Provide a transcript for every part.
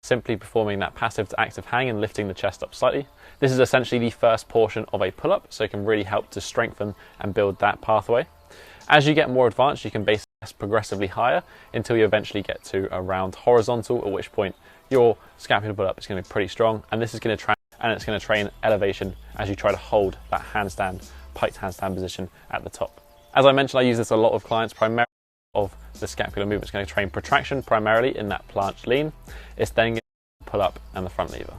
simply performing that passive to active hang and lifting the chest up slightly. This is essentially the first portion of a pull-up, so it can really help to strengthen and build that pathway. As you get more advanced, you can base this progressively higher until you eventually get to around horizontal, at which point your scapular pull-up is going to be pretty strong, and this is going to train elevation as you try to hold that handstand, piked handstand position at the top. As I mentioned, I use this a lot with clients, primarily of the scapular movement. It's going to train protraction primarily in that planche lean. It's then going to pull up and the front lever.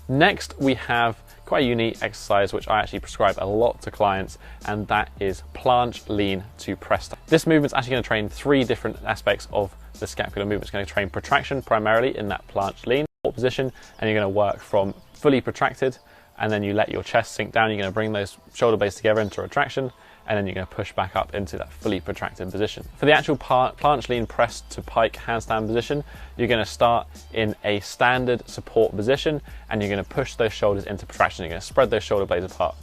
Next, we have quite a unique exercise which I actually prescribe a lot to clients, and that is planche lean to press. This movement is actually going to train three different aspects of the scapular movement. It's going to train protraction primarily in that planche lean position, and you're going to work from fully protracted, and then you let your chest sink down. You're going to bring those shoulder blades together into retraction, and then you're going to push back up into that fully protracted position. For the actual planche lean press to pike handstand position, you're going to start in a standard support position, and you're going to push those shoulders into protraction. You're going to spread those shoulder blades apart.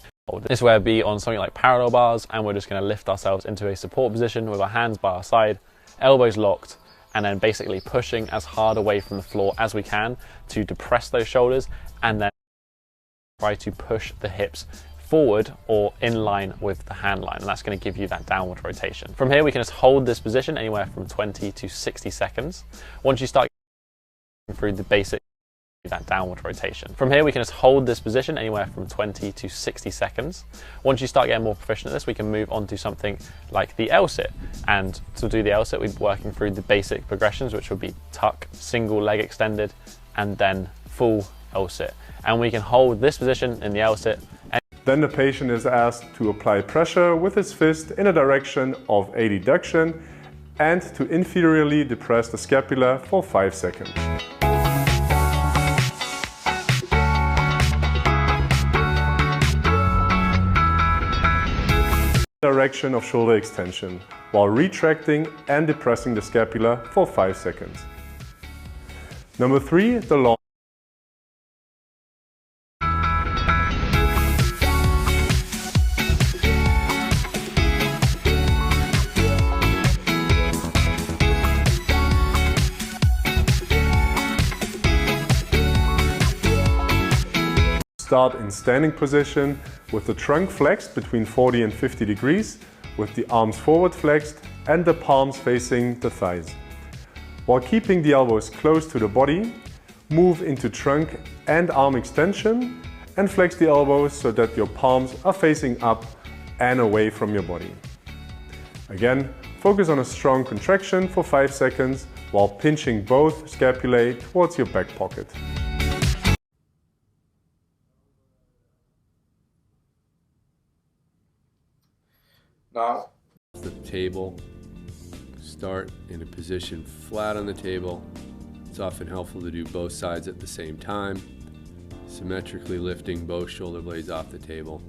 This way would be on something like parallel bars, and we're just going to lift ourselves into a support position with our hands by our side, elbows locked, and then basically pushing as hard away from the floor as we can to depress those shoulders, and then try to push the hips forward or in line with the hand line, and that's going to give you that downward rotation. From here, we can just hold this position anywhere from 20 to 60 seconds. Once you start through the basic, that downward rotation. From here, we can just hold this position anywhere from 20 to 60 seconds. Once you start getting more proficient at this, we can move on to something like the L-sit. And to do the L-sit, we'd be working through the basic progressions, which would be tuck, single leg extended, and then full L-sit. And we can hold this position in the L-sit. Then the patient is asked to apply pressure with his fist in a direction of adduction and to inferiorly depress the scapula for 5 seconds. Direction of shoulder extension while retracting and depressing the scapula for 5 seconds. Number 3, the long. Start in standing position with the trunk flexed between 40 and 50 degrees, with the arms forward flexed and the palms facing the thighs. While keeping the elbows close to the body, move into trunk and arm extension and flex the elbows so that your palms are facing up and away from your body. Again, focus on a strong contraction for 5 seconds while pinching both scapulae towards your back pocket. Now, the table, start in a position flat on the table. It's often helpful to do both sides at the same time, symmetrically lifting both shoulder blades off the table,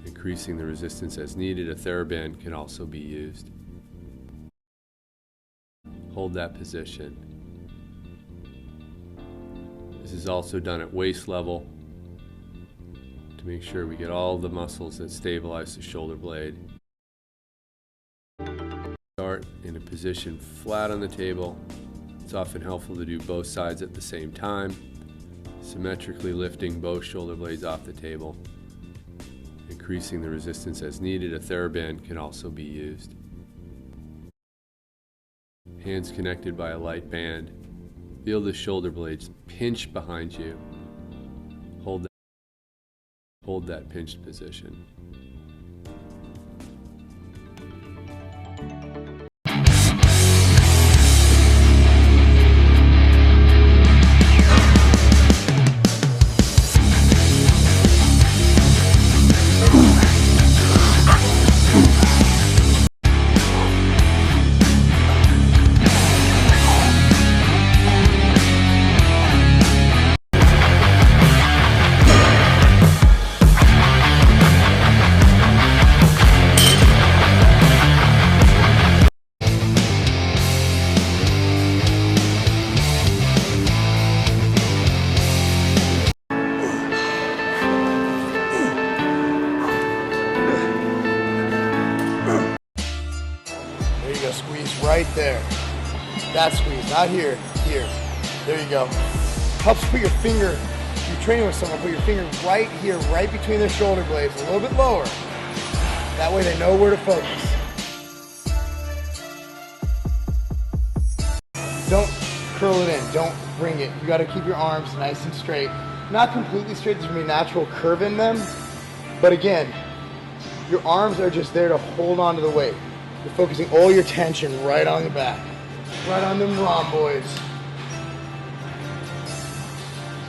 increasing the resistance as needed. A TheraBand can also be used. Hold that position. This is also done at waist level, to make sure we get all the muscles that stabilize the shoulder blade. Start in a position flat on the table. It's often helpful to do both sides at the same time, symmetrically lifting both shoulder blades off the table, increasing the resistance as needed. A TheraBand can also be used. Hands connected by a light band. Feel the shoulder blades pinch behind you. Hold that pinched position. squeeze right there. That squeeze, not here, here. There you go. Helps put your finger, if you're training with someone, put your finger right here, right between their shoulder blades, a little bit lower. That way they know where to focus. Don't curl it in, don't bring it. You gotta keep your arms nice and straight. Not completely straight, there's gonna be a natural curve in them. But again, your arms are just there to hold on to the weight. You're focusing all your tension right on the back. Right on them rhomboids.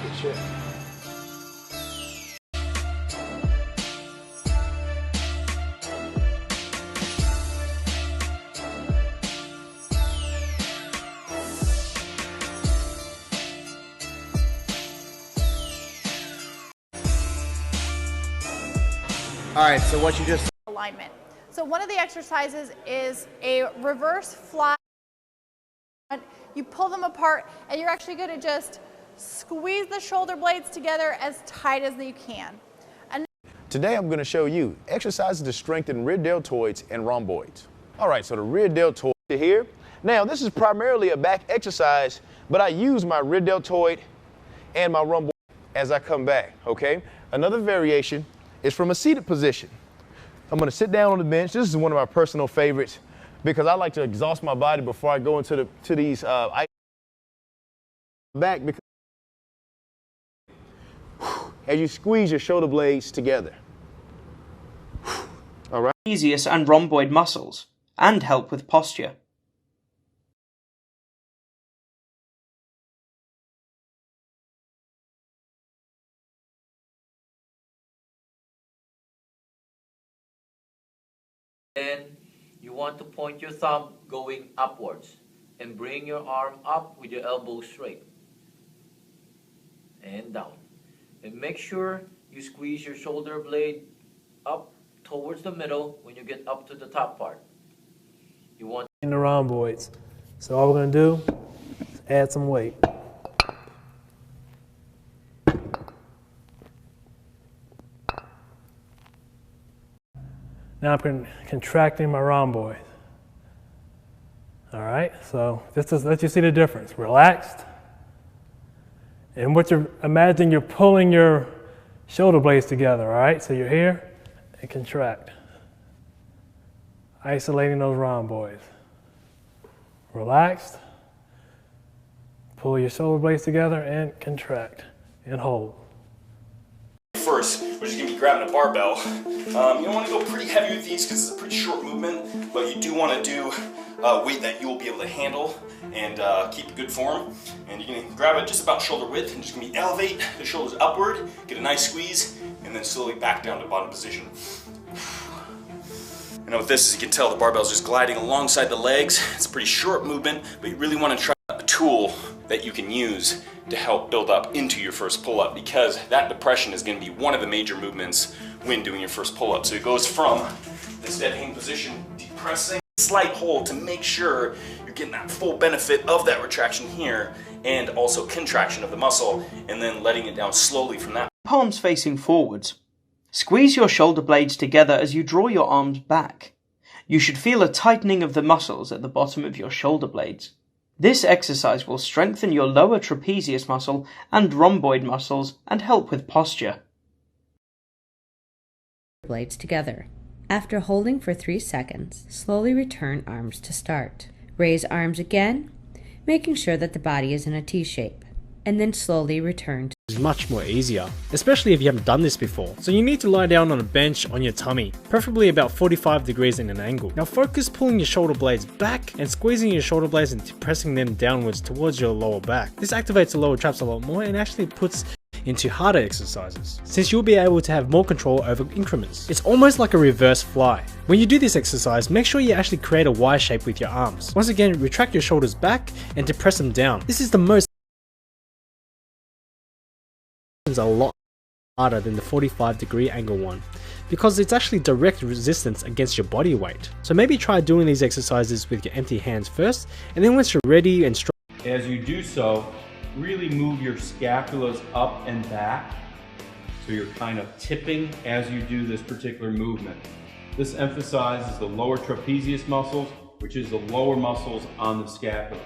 Good shit. All right, so what you just... Alignment. So one of the exercises is a reverse fly. You pull them apart and you're actually going to just squeeze the shoulder blades together as tight as you can. And today I'm going to show you exercises to strengthen rear deltoids and rhomboids. All right, so the rear deltoid here. Now this is primarily a back exercise, but I use my rear deltoid and my rhomboid as I come back, okay? Another variation is from a seated position. I'm gonna sit down on the bench. This is one of my personal favorites because I like to exhaust my body before I go into these back, because as you squeeze your shoulder blades together. All right. Trapezius and rhomboid muscles and help with posture. Then you want to point your thumb going upwards and bring your arm up with your elbow straight and down. And make sure you squeeze your shoulder blade up towards the middle when you get up to the top part. You want in the rhomboids. So all we're going to do is add some weight. Now I'm contracting my rhomboid. All right, so this is, let you see the difference. Relaxed. And what you're, imagine you're pulling your shoulder blades together, all right? So you're here and contract. Isolating those rhomboids. Relaxed. Pull your shoulder blades together and contract and hold. First, we're just going to be grabbing a barbell. You don't want to go pretty heavy with these because it's a pretty short movement, but you do want to do weight that you'll be able to handle and keep good form. And you're going to grab it just about shoulder width and just going to elevate the shoulders upward, get a nice squeeze, and then slowly back down to bottom position. And with this, as you can tell, the barbell's just gliding alongside the legs. It's a pretty short movement, but you really want to try a tool that you can use to help build up into your first pull-up, because that depression is going to be one of the major movements when doing your first pull-up. So it goes from this dead hang position, depressing, slight hold to make sure you're getting that full benefit of that retraction here and also contraction of the muscle, and then letting it down slowly from that. Palms facing forwards. Squeeze your shoulder blades together as you draw your arms back. You should feel a tightening of the muscles at the bottom of your shoulder blades. This exercise will strengthen your lower trapezius muscle and rhomboid muscles and help with posture. Blades together. After holding for 3 seconds, slowly return arms to start. Raise arms again, making sure that the body is in a T shape, and then slowly return to Is much more easier, especially if you haven't done this before. So you need to lie down on a bench on your tummy, preferably about 45 degrees in an angle. Now focus pulling your shoulder blades back and squeezing your shoulder blades and pressing them downwards towards your lower back. This activates the lower traps a lot more and actually puts into harder exercises, since you'll be able to have more control over increments. It's almost like a reverse fly. When you do this exercise, make sure you actually create a Y shape with your arms. Once again, retract your shoulders back and depress them down. This is the most a lot harder than the 45-degree angle one, because it's actually direct resistance against your body weight. So maybe try doing these exercises with your empty hands first, and then once you're ready and strong. As you do so, really move your scapulas up and back, so you're kind of tipping as you do this particular movement. This emphasizes the lower trapezius muscles, which is the lower muscles on the scapula.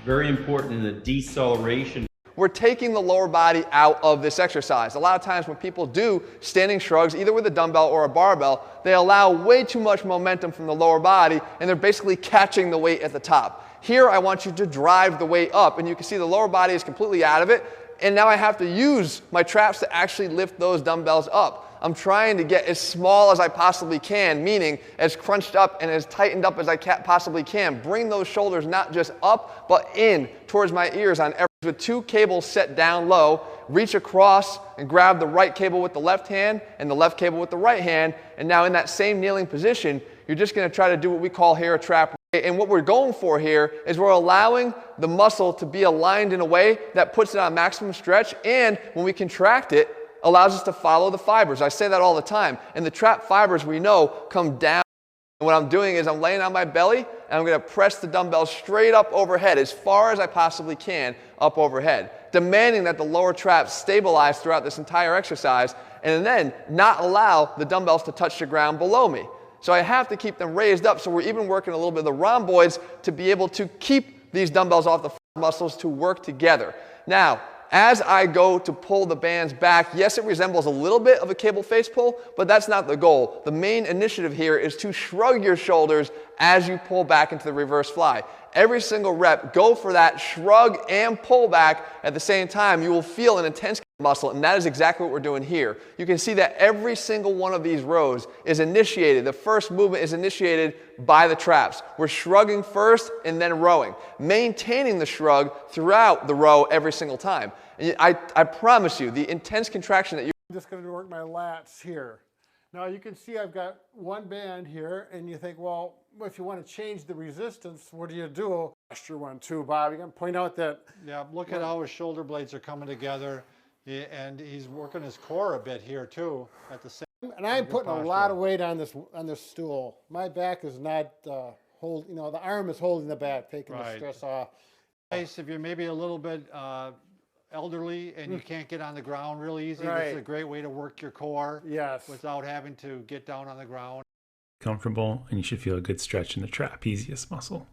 Very important in the deceleration. We're taking the lower body out of this exercise. A lot of times when people do standing shrugs, either with a dumbbell or a barbell, they allow way too much momentum from the lower body, and they're basically catching the weight at the top. Here, I want you to drive the weight up, and you can see the lower body is completely out of it, and now I have to use my traps to actually lift those dumbbells up. I'm trying to get as small as I possibly can, meaning as crunched up and as tightened up as I possibly can. Bring those shoulders not just up, but in towards my ears on every. With two cables set down low, reach across and grab the right cable with the left hand and the left cable with the right hand. And now in that same kneeling position, you're just going to try to do what we call here a trap. And what we're going for here is we're allowing the muscle to be aligned in a way that puts it on maximum stretch, and when we contract it, allows us to follow the fibers. I say that all the time. And the trap fibers, we know, come down. And what I'm doing is I'm laying on my belly, and I'm going to press the dumbbell straight up overhead, as far as I possibly can up overhead, demanding that the lower traps stabilize throughout this entire exercise, and then not allow the dumbbells to touch the ground below me. So I have to keep them raised up, so we're even working a little bit of the rhomboids to be able to keep these dumbbells off the muscles to work together. Now, as I go to pull the bands back, yes, it resembles a little bit of a cable face pull, but that's not the goal. The main initiative here is to shrug your shoulders as you pull back into the reverse fly. Every single rep, go for that shrug and pull back at the same time. You will feel an intense muscle, and that is exactly what we're doing here. You can see that every single one of these rows is initiated. The first movement is initiated by the traps. We're shrugging first and then rowing, maintaining the shrug throughout the row every single time. And I promise you, the intense contraction that you're I'm just going to work my lats here. Now you can see I've got one band here, and you think, well, if you want to change the resistance, what do? Posture one too, Bob. You can point out that. Yeah, look at how his shoulder blades are coming together, and he's working his core a bit here too at the same. And I'm putting a lot of weight on this stool. My back is not the arm is holding the back, taking the stress off. Nice if you're maybe a little bit elderly and you can't get on the ground real easy. This is a great way to work your core. Yes. Without having to get down on the ground. Comfortable, and you should feel a good stretch in the trapezius muscle.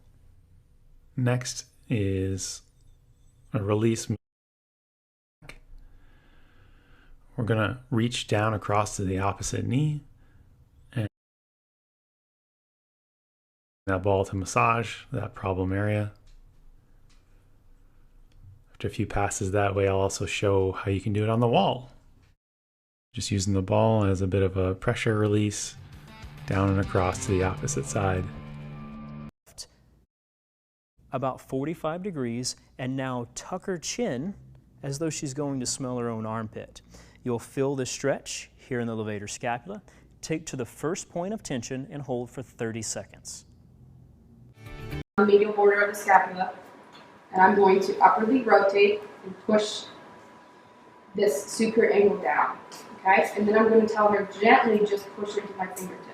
Next is a release. We're going to reach down across to the opposite knee and that ball to massage that problem area. After a few passes that way, I'll also show how you can do it on the wall. Just using the ball as a bit of a pressure release down and across to the opposite side. About 45 degrees, and now tuck her chin as though she's going to smell her own armpit. You'll feel the stretch here in the levator scapula. Take to the first point of tension and hold for 30 seconds. On the medial border of the scapula, and I'm going to upwardly rotate and push this superior angle down, okay? And then I'm going to tell her gently just push into my fingertips.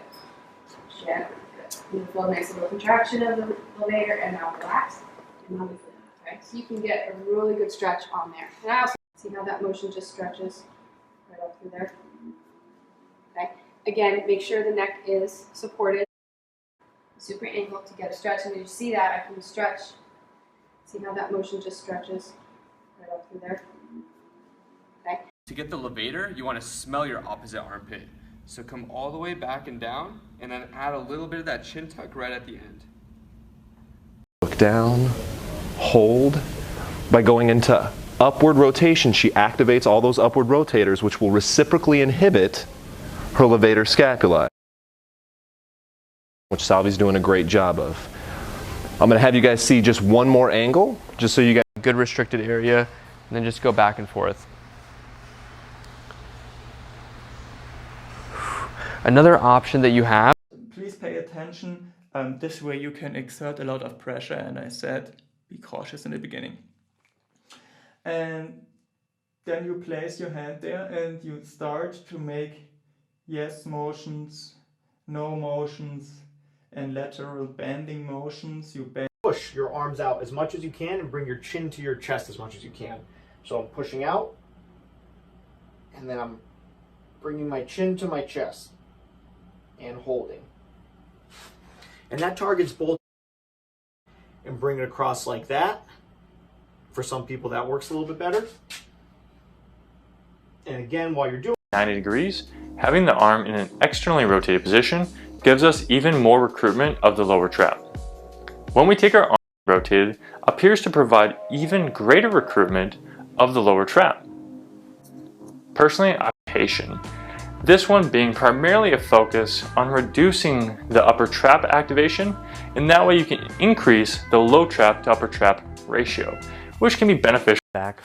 Gently, good. You'll feel a nice little contraction of the levator, and now relax. And now okay? So you can get a really good stretch on there. And I also see how that motion just stretches right up through there. Okay? Again, make sure the neck is supported. Super angle to get a stretch, and as you see that, I can stretch. See how that motion just stretches right up through there. Okay. To get the levator, you want to smell your opposite armpit. So come all the way back and down, and then add a little bit of that chin tuck right at the end. Look down, hold. By going into upward rotation, she activates all those upward rotators, which will reciprocally inhibit her levator scapula, which Salvi's doing a great job of. I'm going to have you guys see just one more angle, just so you guys good restricted area, and then just go back and forth. Another option that you have. Please pay attention. This way you can exert a lot of pressure, and I said be cautious in the beginning. And then you place your hand there and you start to make yes motions, no motions, and lateral bending motions. You bend. Push your arms out as much as you can and bring your chin to your chest as much as you can. So I'm pushing out, and then I'm bringing my chin to my chest and holding. And that targets both. And bring it across like that, For some people that works a little bit better. And again, while you're doing 90 degrees, having the arm in an externally rotated position gives us even more recruitment of the lower trap. When we take our arm rotated, appears to provide even greater recruitment of the lower trap. Personally, I'm patient. This one being primarily a focus on reducing the upper trap activation, and that way you can increase the low trap to upper trap ratio, which can be beneficial. Back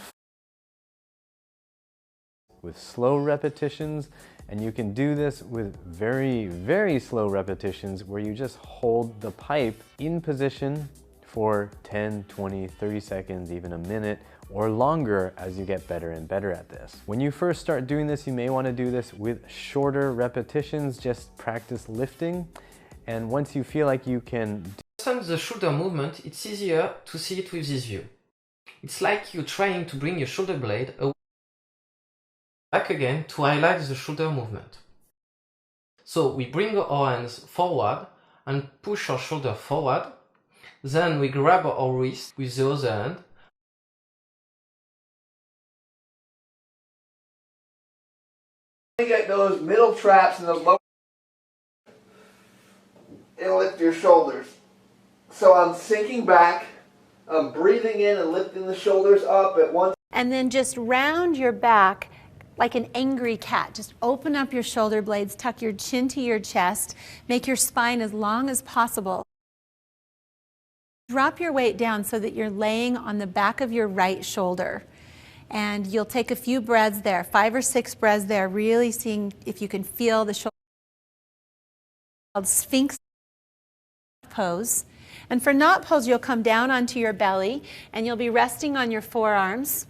with slow repetitions, and you can do this with very, very slow repetitions where you just hold the pipe in position for 10, 20, 30 seconds, even a minute, or longer as you get better and better at this. When you first start doing this, you may want to do this with shorter repetitions, just practice lifting, and once you feel like you can Sometimes the shoulder movement, it's easier to see it with this view. It's like you're trying to bring your shoulder blade back again to highlight the shoulder movement. So we bring our hands forward and push our shoulder forward. Then we grab our wrist with the other hand. You get those middle traps and the lower and lift your shoulders. So I'm sinking back, I'm breathing in and lifting the shoulders up at once. And then just round your back like an angry cat. Just open up your shoulder blades, tuck your chin to your chest, make your spine as long as possible. Drop your weight down so that you're laying on the back of your right shoulder. And you'll take a few breaths there, 5 or 6 breaths there, really seeing if you can feel the shoulder. Called Sphinx pose. And for knot pose, you'll come down onto your belly and you'll be resting on your forearms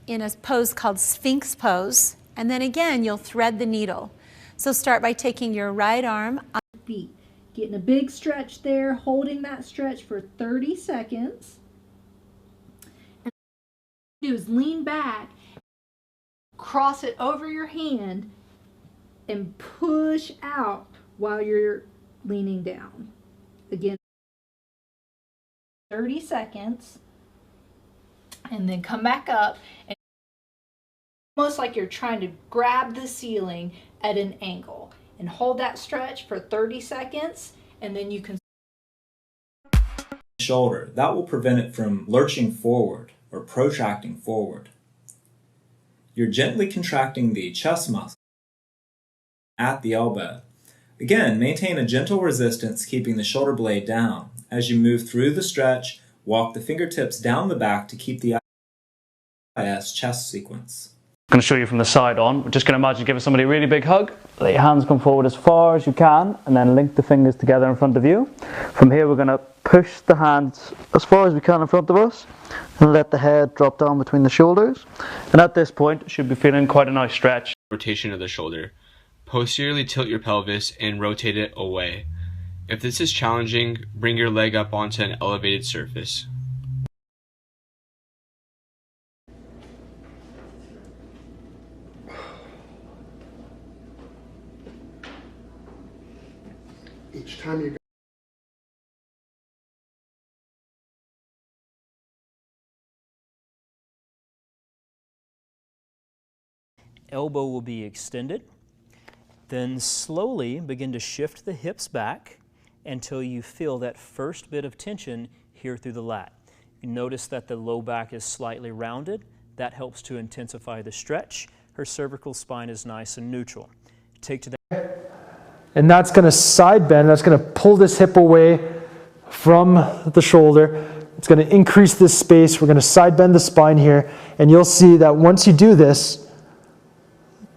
in a pose called Sphinx pose. And then again, you'll thread the needle. So start by taking your right arm on your feet, getting a big stretch there, holding that stretch for 30 seconds. And what you do is lean back, cross it over your hand, and push out while you're leaning down. Again, 30 seconds, and then come back up, and almost like you're trying to grab the ceiling at an angle, and hold that stretch for 30 seconds, and then you can shoulder. That will prevent it from lurching forward or protracting forward. You're gently contracting the chest muscle at the elbow. Again, maintain a gentle resistance, keeping the shoulder blade down. As you move through the stretch, walk the fingertips down the back to keep the IS chest sequence. I'm going to show you from the side on. We're just going to imagine giving somebody a really big hug. Let your hands come forward as far as you can, and then link the fingers together in front of you. From here, we're going to push the hands as far as we can in front of us, and let the head drop down between the shoulders. And at this point, you should be feeling quite a nice stretch. Rotation of the shoulder. Posteriorly tilt your pelvis and rotate it away. If this is challenging, bring your leg up onto an elevated surface. Each time you Elbow will be extended. Then slowly begin to shift the hips back until you feel that first bit of tension here through the lat. You notice that the low back is slightly rounded. That helps to intensify the stretch. Her cervical spine is nice and neutral. Take to the and that's going to side bend. That's going to pull this hip away from the shoulder. It's going to increase this space. We're going to side bend the spine here, and you'll see that once you do this,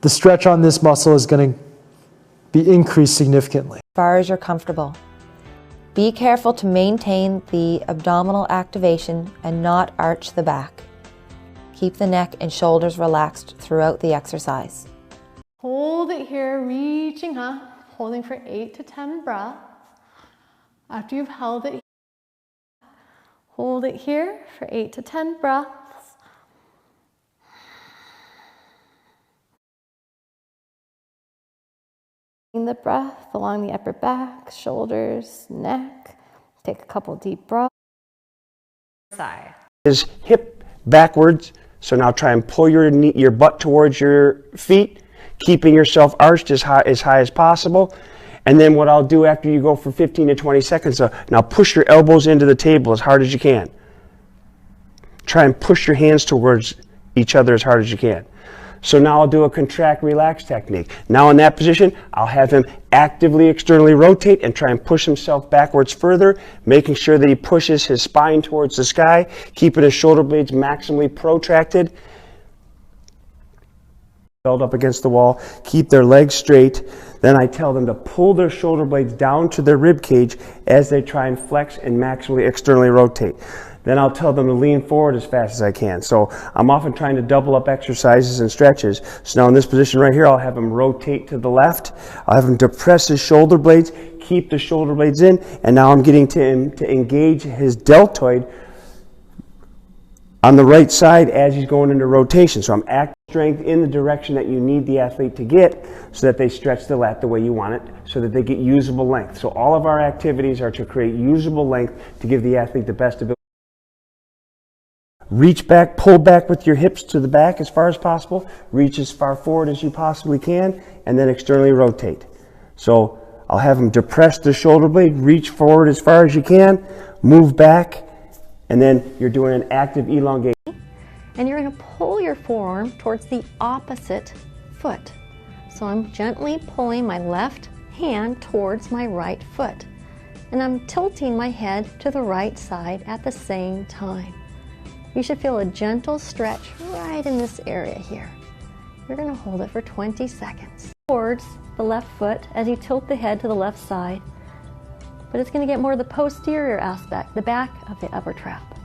the stretch on this muscle is going to be increased significantly. As far as you're comfortable. Be careful to maintain the abdominal activation and not arch the back. Keep the neck and shoulders relaxed throughout the exercise. Hold it here, reaching up, holding for 8 to 10 breaths. After you've held it, hold it here for 8 to 10 breaths. The breath along the upper back, shoulders, neck. Take a couple deep breaths. Is hip backwards. So now try and pull your butt towards your feet, keeping yourself arched as high as possible. And then what I'll do after you go for 15 to 20 seconds, now push your elbows into the table as hard as you can. Try and push your hands towards each other as hard as you can. So now I'll do a contract, relax technique. Now in that position, I'll have him actively externally rotate and try and push himself backwards further, making sure that he pushes his spine towards the sky, keeping his shoulder blades maximally protracted. Belt up against the wall, keep their legs straight. Then I tell them to pull their shoulder blades down to their rib cage as they try and flex and maximally externally rotate. Then I'll tell them to lean forward as fast as I can. So I'm often trying to double up exercises and stretches. So now in this position right here, I'll have him rotate to the left. I'll have him depress his shoulder blades, keep the shoulder blades in, and now I'm getting to him to engage his deltoid on the right side as he's going into rotation. So I'm acting strength in the direction that you need the athlete to get so that they stretch the lat the way you want it, so that they get usable length. So all of our activities are to create usable length to give the athlete the best ability. Reach back, pull back with your hips to the back as far as possible. Reach as far forward as you possibly can, and then externally rotate. So I'll have them depress the shoulder blade, reach forward as far as you can, move back, and then you're doing an active elongation. And you're going to pull your forearm towards the opposite foot. So I'm gently pulling my left hand towards my right foot. And I'm tilting my head to the right side at the same time. You should feel a gentle stretch right in this area here. You're going to hold it for 20 seconds. Towards the left foot as you tilt the head to the left side. But it's going to get more of the posterior aspect, the back of the upper trap.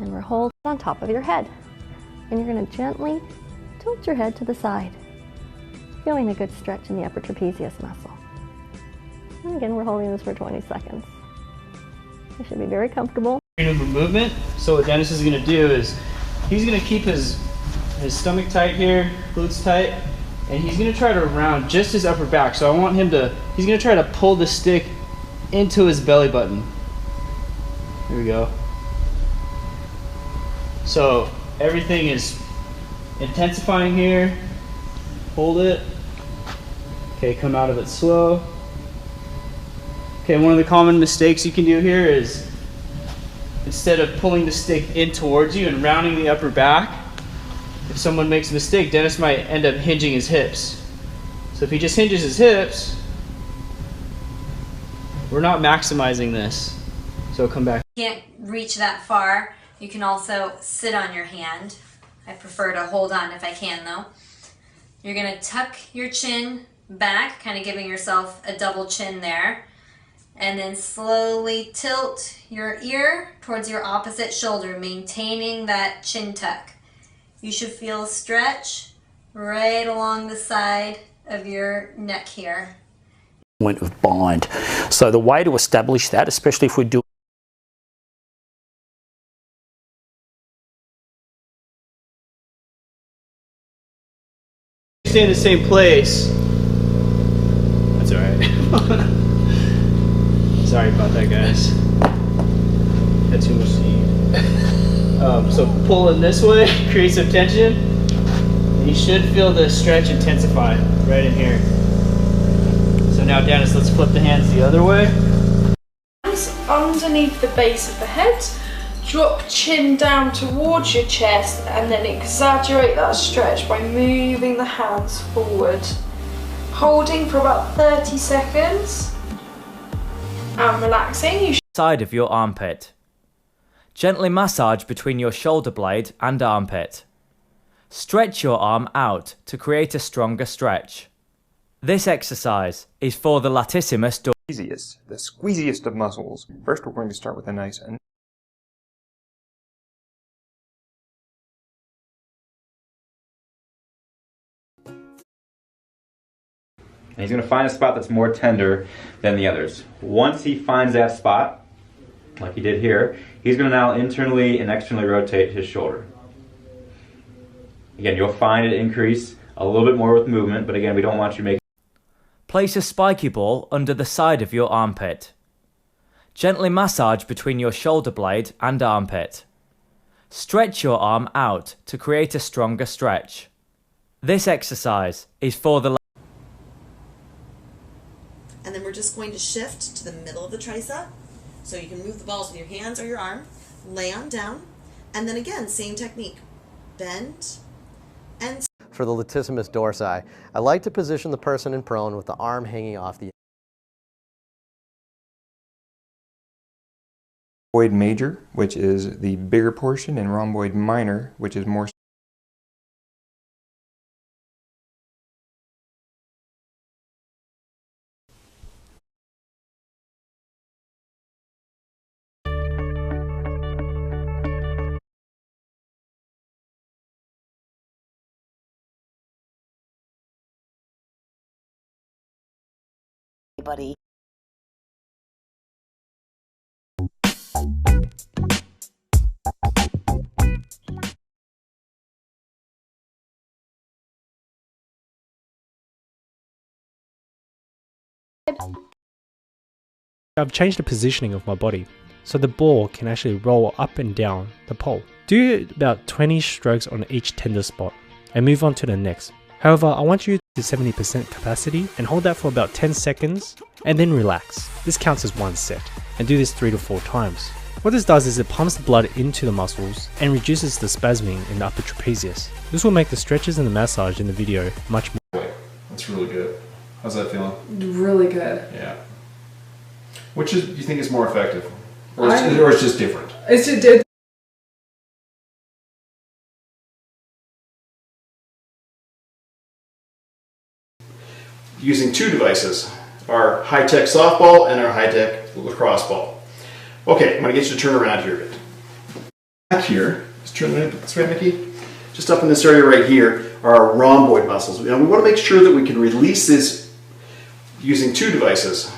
And we're holding on top of your head. And you're going to gently tilt your head to the side, feeling a good stretch in the upper trapezius muscle. And again, we're holding this for 20 seconds. You should be very comfortable. Movement. So what Dennis is going to do is he's going to keep his stomach tight here, glutes tight, and he's going to try to round just his upper back. So I want him to, he's going to try to pull the stick into his belly button. There we go. So everything is intensifying here. Hold it. Okay, come out of it slow. Okay, one of the common mistakes you can do here is instead of pulling the stick in towards you and rounding the upper back, if someone makes a mistake, Dennis might end up hinging his hips. So if he just hinges his hips, we're not maximizing this. So come back. If you can't reach that far, you can also sit on your hand. I prefer to hold on if I can though. You're gonna tuck your chin back, kind of giving yourself a double chin there. And then slowly tilt your ear towards your opposite shoulder, maintaining that chin tuck. You should feel stretch right along the side of your neck here. Went with bind. So the way to establish that, especially if we do Stay in the same place. That's alright. Sorry about that, guys. Had too much to eat. So pulling this way, create some tension. You should feel the stretch intensify right in here. So now, Dennis, let's flip the hands the other way. Hands underneath the base of the head. Drop chin down towards your chest and then exaggerate that stretch by moving the hands forward. Holding for about 30 seconds and relaxing. Side of your armpit. Gently massage between your shoulder blade and armpit. Stretch your arm out to create a stronger stretch. This exercise is for the latissimus dorsi. The squeeziest of muscles. First we're going to start with a nice And he's going to find a spot that's more tender than the others. Once he finds that spot, like he did here, he's going to now internally and externally rotate his shoulder. Again, you'll find it increase a little bit more with movement, but again, we don't want you making... Place a spiky ball under the side of your armpit. Gently massage between your shoulder blade and armpit. Stretch your arm out to create a stronger stretch. This exercise is for the And then we're just going to shift to the middle of the tricep. So you can move the balls with your hands or your arm, lay on down, and then again, same technique. Bend and... For the latissimus dorsi, I like to position the person in prone with the arm hanging off the Rhomboid major, which is the bigger portion, and rhomboid minor, which is more. Buddy. I've changed the positioning of my body so the ball can actually roll up and down the pole. Do about 20 strokes on each tender spot and move on to the next. However, I want you to 70% capacity and hold that for about 10 seconds and then relax. This counts as one set and do this 3 to 4 times. What this does is it pumps the blood into the muscles and reduces the spasming in the upper trapezius. This will make the stretches and the massage in the video much more. That's really good. How's that feeling? Really good. Yeah. Which do you think is more effective? Or it's just different? It's just using two devices, our high-tech softball and our high-tech lacrosse ball. Okay, I'm going to get you to turn around here a bit. Back here, just turn this way, Mickey. Just up in this area right here are our rhomboid muscles. And we want to make sure that we can release this using two devices.